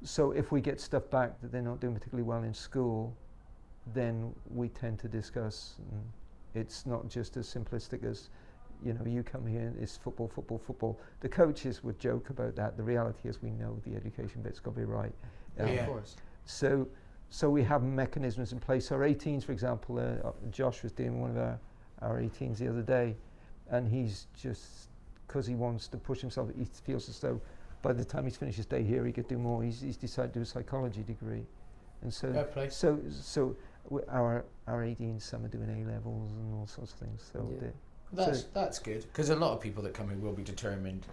So if we get stuff back that they're not doing particularly well in school, then we tend to discuss. And it's not just as simplistic as, you come here and it's football, football, football. The coaches would joke about that. The reality is we know the education bit's got to be right. Of course. So we have mechanisms in place. Our 18s, for example, Josh was dealing with one of our 18s the other day, and he's just, because he wants to push himself, he feels as though by the time he's finished his day here, he could do more. He's decided to do a psychology degree. And so our 18s, some are doing A-levels and all sorts of things. So that's good, because a lot of people that come in will be determined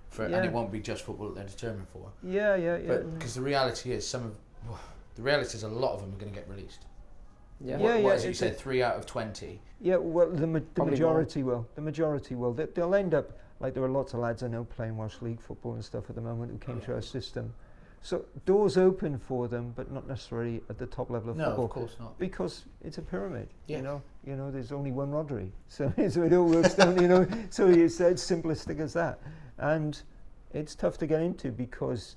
for, and it won't be just football that they're determined for. Yeah. But because the reality is, a lot of them are going to get released. Yeah. What is it you said? 3 out of 20. Yeah. Well, the majority will. The majority will. They'll end up like there are lots of lads I know playing Welsh League football and stuff at the moment who came through our system. So doors open for them, but not necessarily at the top level of football. No, of course not. Because it's a pyramid. Yeah. There's only one Rodri, so it all works down. So it's as simplistic as that, and it's tough to get into because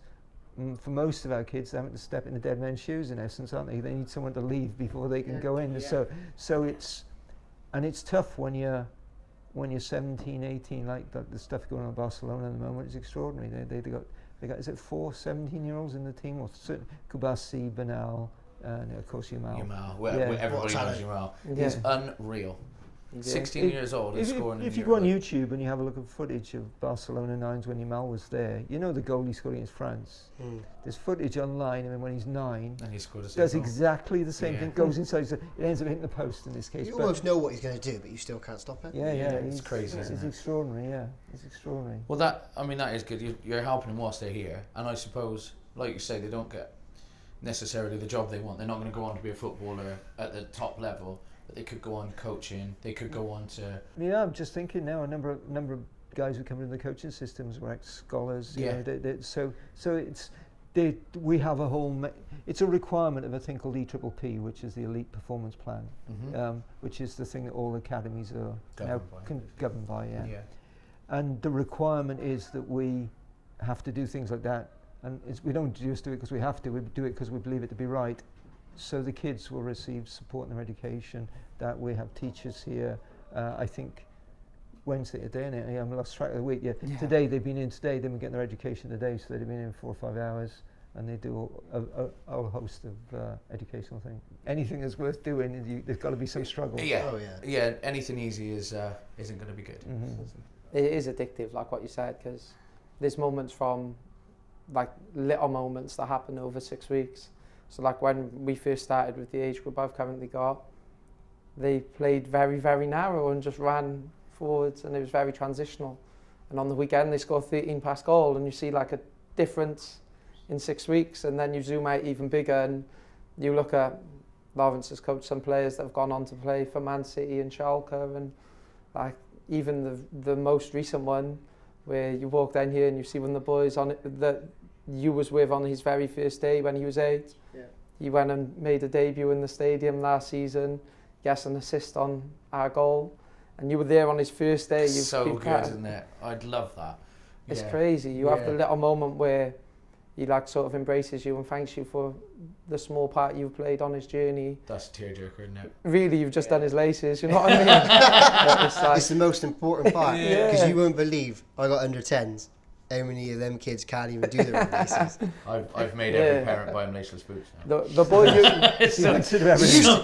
for most of our kids, they're having to step in the dead man's shoes in essence, aren't they? They need someone to leave before they can go in. Yeah. So it's tough when you're 17, 18, like the stuff going on in Barcelona at the moment is extraordinary. They got is it 4 17-year-olds in the team, or Kubasi, Benal, and of course Yamal. Everybody knows Yamal. Yeah. He's unreal. 16 years old and scoring. If you go on YouTube and you have a look at footage of Barcelona 9s when Yamal was there, the goal he scored against France. There's footage online, when he's 9, and he scored does exactly the same thing, goes inside, so it ends up hitting the post in this case. You almost know what he's going to do, but you still can't stop it. Yeah, it's crazy, isn't it? It's extraordinary, it's extraordinary. Well, that is good. You're helping them whilst they're here, and I suppose, like you say, they don't get necessarily the job they want. They're not going to go on to be a footballer at the top level. They could go on coaching. They could go on to. Yeah, I'm just thinking now. A number of guys who come into the coaching systems were ex-scholars. So we have a whole. It's a requirement of a thing called EPPP, which is the Elite Performance Plan, which is the thing that all academies are governed by. Yeah. And the requirement is that we have to do things like that, and we don't just do it because we have to. We do it because we believe it to be right. So the kids will receive support in their education, that we have teachers here. I think Wednesday today, and I'm lost track of the week. Today they've been in today, they've been getting their education today, so they've been in 4 or 5 hours, and they do a whole host of educational things. Anything that's worth doing, there's got to be some struggle. Yeah. Anything easy isn't going to be good. Mm-hmm. It is addictive, like what you said, because there's moments from, like little moments that happen over 6 weeks. So like when we first started with the age group I've currently got, they played very, very narrow and just ran forwards, and it was very transitional. And on the weekend they scored 13 past goal, and you see like a difference in 6 weeks, and then you zoom out even bigger and you look at Lawrence has coached some players that have gone on to play for Man City and Schalke, and like even the most recent one where you walk down here and you see one of the boys on it that you was with on his very first day when he was 8. Yeah. He went and made a debut in the stadium last season, gets an assist on our goal, and you were there on his first day. So good, isn't it? I'd love that. It's crazy. You have the little moment where he like sort of embraces you and thanks you for the small part you've played on his journey. That's a tearjerker, isn't it? Really, you've just done his laces, you know what I mean? It's the most important part, because you won't believe I got under 10s. How many of them kids can't even do their own laces? I've made every parent buy them laceless boots now. The boy you... It's not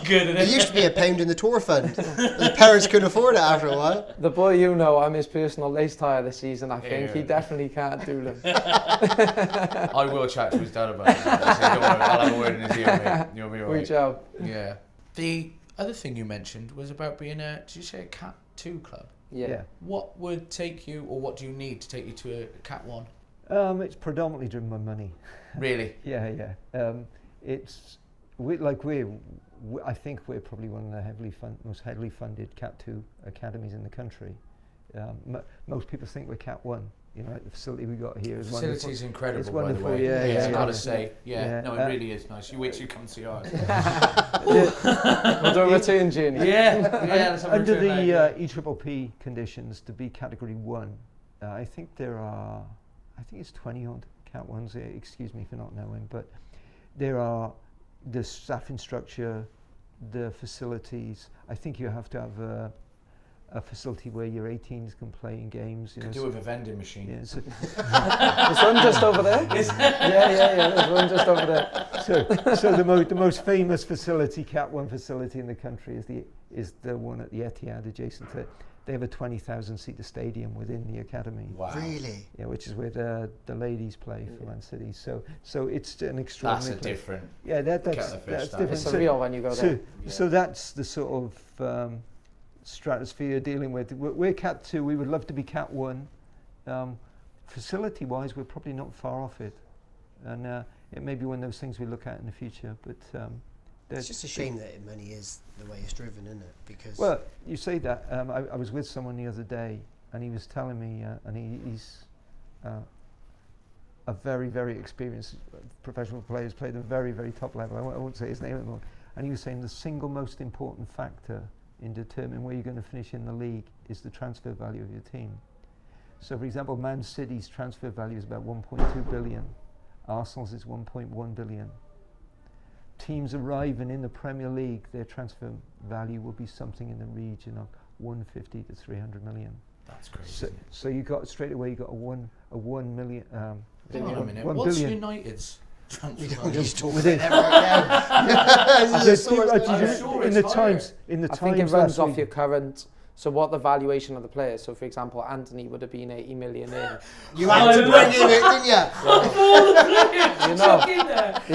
good, isn't it? It used to be £1 in the tour fund. The parents couldn't afford it after a while. The boy I'm his personal lace tire this season, I think. He definitely can't do them. I will chat to his dad about it. I'll have a word in his ear, mate. You'll be all right. Reach out. Yeah. The other thing you mentioned was about being did you say a Cat 2 club? Yeah. What would take you, or what do you need to take you to a Cat 1? It's predominantly driven by money. Really? Yeah. I think we're probably one of the most heavily funded Cat 2 academies in the country. Most people think we're Cat 1. Like the facility we got here is wonderful. The facility's incredible, it's wonderful, by the way. Yeah, I've got to say. No, it really is nice. You wait till you come see ours. We'll do a return journey. Let's have a under return the leg, EPPP conditions to be Category 1, I think it's 20 odd Cat 1s, excuse me for not knowing, but there are the staffing structure, the facilities. I think you have to have a facility where your 18s can play in games. Could do with a vending machine. Yeah, so There's one just over there. Yeah. There's one just over there. so the most famous facility, Cat 1 facility in the country, is the one at the Etihad adjacent to it. They have a 20,000-seater stadium within the academy. Wow. Really? Yeah, which is where the ladies play for Man City. So it's an extraordinary. That's a different. Yeah, that's different. It's surreal when you go there. So that's the sort of stratosphere you're dealing with. We're Cat 2. We would love to be Cat 1. Facility-wise, we're probably not far off it, and it may be one of those things we look at in the future. But it's just a shame that money is the way it's driven, isn't it? Because well, you say that. I was with someone the other day, and he was telling me, and he's a very, very experienced professional player. He's played at a very, very top level. I won't say his name anymore. And he was saying the single most important factor in determining where you're going to finish in the league is the transfer value of your team. So, for example, Man City's transfer value is about 1.2 billion. Arsenal's is 1.1 billion. Teams arriving in the Premier League, their transfer value will be something in the region of 150 to 300 million. That's crazy. So you got straight away. You got a 1 million. Hang on a minute. $1 What's billion. United's transfer we don't value? need to talk Within- about it ever again. In the Times, I think it runs off your current. So what the valuation of the player. So for example, Anthony would have been 80 million in. You had to bring in it, didn't you?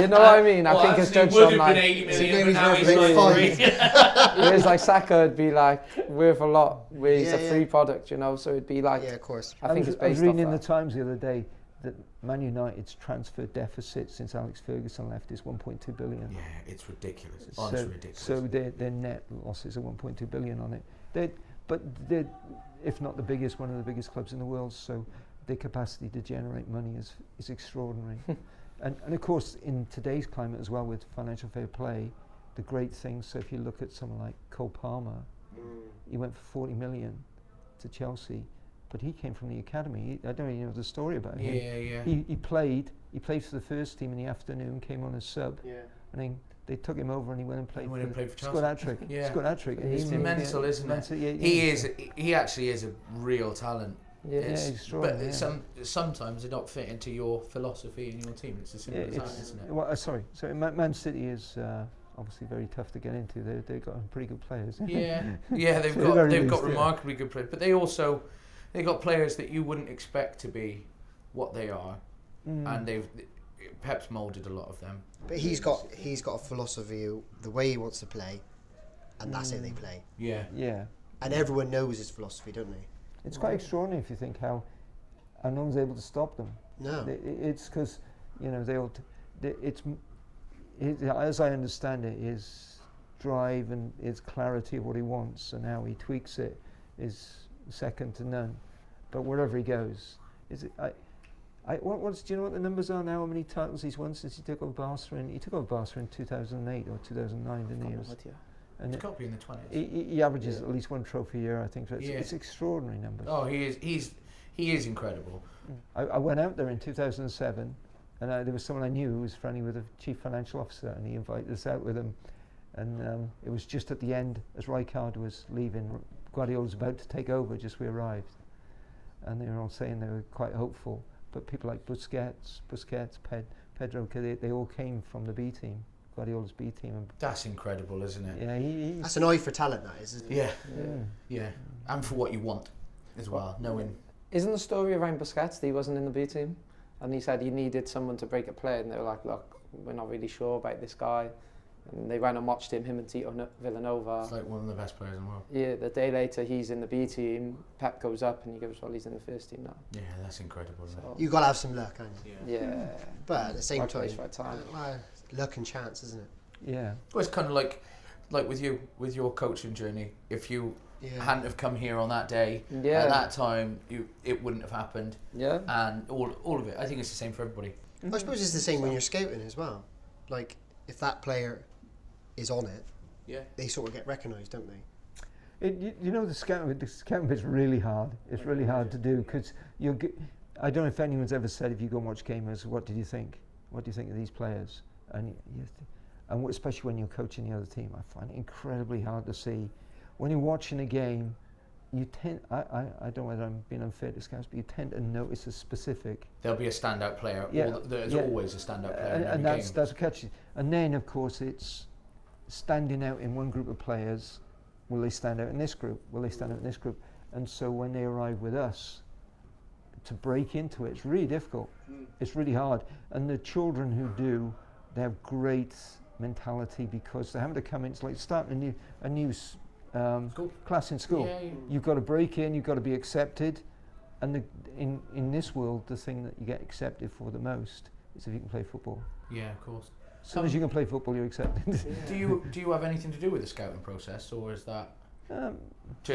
You know what I mean? I think it's judged on like. 80 So million, maybe but now he's he's worth like big 3. Whereas like Saka would be like worth a lot, where he's Yeah, a free product, you know. So it'd be like. Yeah, of course. I think it's I was based reading off in the that. Times the other day that Man United's transfer deficit since Alex Ferguson left is 1.2 billion. Yeah, it's ridiculous. Honestly ridiculous. So their net losses are 1.2 billion on it. They're, if not the biggest, one of the biggest clubs in the world. So their capacity to generate money is extraordinary. and of course, in today's climate as well, with financial fair play, the great thing. So if you look at someone like Cole Palmer, he went for 40 million to Chelsea, but he came from the academy. I don't even know the story about him. Yeah. He played for the first team in the afternoon, came on as sub, and then they took him over and he went and played for scored hat-trick. Yeah. Scored hat-trick. It's mental, isn't it? He actually is a real talent. Yeah. But sometimes they don't fit into your philosophy and your team. It's as simple as that, isn't it? Well, sorry. So Man City is obviously very tough to get into. They've got pretty good players. Yeah, they've got remarkably good players, but they got players that you wouldn't expect to be what they are, and Pep's moulded a lot of them. But he's got a philosophy, the way he wants to play, and that's it. They play. Yeah. And everyone knows his philosophy, don't they? It's quite extraordinary if you think how no one's able to stop them. No. It's because as I understand it, his drive and his clarity of what he wants and how he tweaks it is second to none. But wherever he goes, do you know what the numbers are now? How many titles he's won since he took over Barcelona? He took over Barcelona in 2008 or 2009, didn't he? It's got to be in the 20s. He averages at least one trophy a year, I think. So it's extraordinary numbers. Oh, he is incredible. I went out there in 2007, and there was someone I knew who was friendly with the chief financial officer, and he invited us out with him. And it was just at the end, as Rijkaard was leaving, Guardiola was about to take over, just we arrived. And they were all saying they were quite hopeful. But people like Busquets, Pedro, they all came from the B team, Guardiola's B team. And that's incredible, isn't it? Yeah, that's an eye for talent, that is, isn't it? Yeah. And for what you want as well, knowing. Isn't the story around Busquets that he wasn't in the B team? And he said he needed someone to break a play, and they were like, look, we're not really sure about this guy. And they went and watched him and Tito Villanova. It's like one of the best players in the world. Yeah, the day later he's in the B team, Pep goes up and he goes, well, he's in the first team now. Yeah, that's incredible. So You've got to have some luck, haven't you? Yeah. But at the same place, time, right time. Luck and chance, isn't it? Yeah. Well, it's kind of like with you, with your coaching journey. If you hadn't have come here on that day, at that time, it wouldn't have happened. Yeah. And all of it. I think it's the same for everybody. I suppose it's the same when you're scouting as well. Like, if that player is on it, they sort of get recognised, don't they? The scouting bit's really hard. It's really hard to do because I don't know if anyone's ever said, if you go and watch gamers, what did you think? What do you think of these players? And especially when you're coaching the other team, I find it incredibly hard to see. When you're watching a game, you tend, I don't know whether I'm being unfair to scouts, but you tend to notice a specific. There'll be a standout player. There's always a standout player and that's what catches you. And then, of course, it's standing out in one group of players. Will they stand out in this group? Will they stand out in this group? And so when they arrive with us, to break into it, it's really difficult. It's really hard. And the children who do, they have great mentality because they have to come in. It's like starting a new class in school. You've got to break in. You've got to be accepted. And in this world, the thing that you get accepted for the most is if you can play football. Yeah, of course. As soon as you can play football, you're accepted. Do you have anything to do with the scouting process, or is that? Or do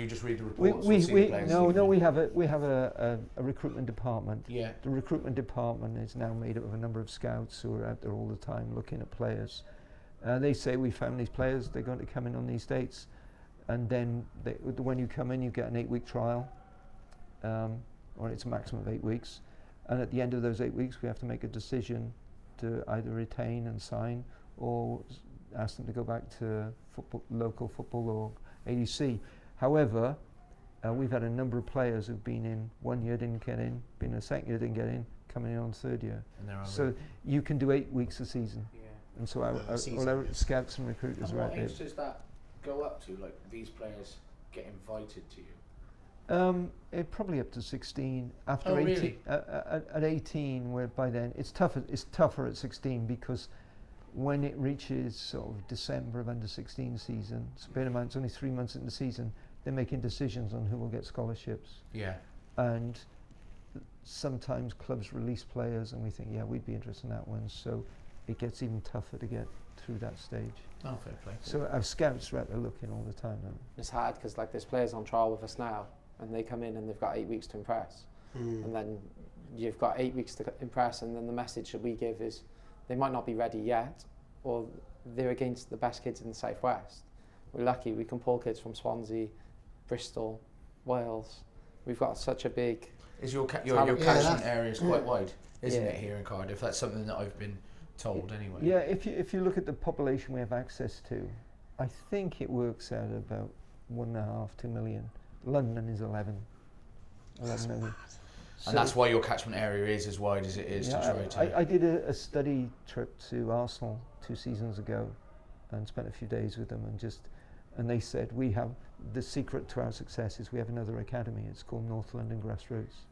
you just read the reports? We have a recruitment department. Yeah. The recruitment department is now made up of a number of scouts who are out there all the time looking at players. They say, we found these players, they're going to come in on these dates, and then when you come in, you get an 8-week trial, or it's a maximum of 8 weeks, and at the end of those 8 weeks, we have to make a decision to either retain and sign, or ask them to go back to local football or ADC. However, we've had a number of players who've been in 1 year, didn't get in, been in a second year, didn't get in, coming in on third year. So you can do 8 weeks a season. Yeah. And so our scouts and recruiters are out there. What age does that go up to? Like, these players get invited to you? Probably up to 16. After 18, really? At 18, where by then it's tougher at 16 because when it reaches sort of December of under 16 season, so bear in mind it's only 3 months into the season, they're making decisions on who will get scholarships. Yeah. And sometimes clubs release players and we think, yeah, we'd be interested in that one. So it gets even tougher to get through that stage. Oh, fair play. So our scouts are out there looking all the time now. It's hard because like there's players on trial with us now and they come in and they've got 8 weeks to impress. And then you've got 8 weeks to impress, and then the message that we give is they might not be ready yet, or they're against the best kids in the Southwest. We're lucky we can pull kids from Swansea, Bristol, Wales. We've got such a big... Is your catchment area is quite wide, isn't it, here in Cardiff? That's something that I've been told anyway. Yeah, if you look at the population we have access to, I think it works out about 1.5, 2 million. London is 11 million. So and that's why your catchment area is as wide as it is. I did a study trip to Arsenal 2 seasons ago and spent a few days with them, and they said we have the secret to our success is we have another academy. It's called North London Grassroots,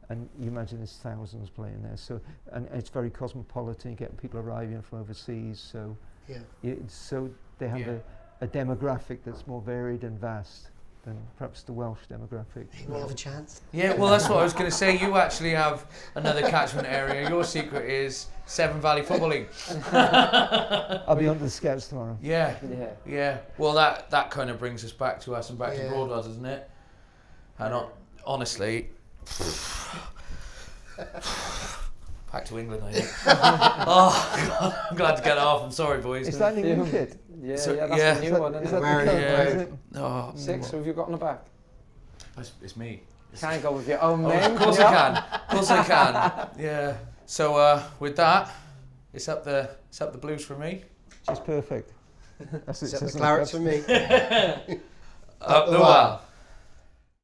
and you imagine there's thousands playing there. So and it's very cosmopolitan. You get people arriving from overseas. So so they have a demographic that's more varied and vast than perhaps the Welsh demographic. He will have a chance. Yeah, well, that's what I was going to say. You actually have another catchment area. Your secret is Severn Valley Footballing. I'll be on to the scouts tomorrow. Yeah. Well, that kind of brings us back to Broadwell, doesn't it? And honestly, back to England, I think. Oh, God, I'm glad to get off. I'm sorry, boys. Is that new kid? Yeah, that's the new one, isn't it? Oh, 6, who have you got on the back? It's me. Can't go with your own name. Of course I can. Of course I can. Yeah. So with that, it's up the blues for me. Just perfect. That's it. The clarets for me. Up the wall.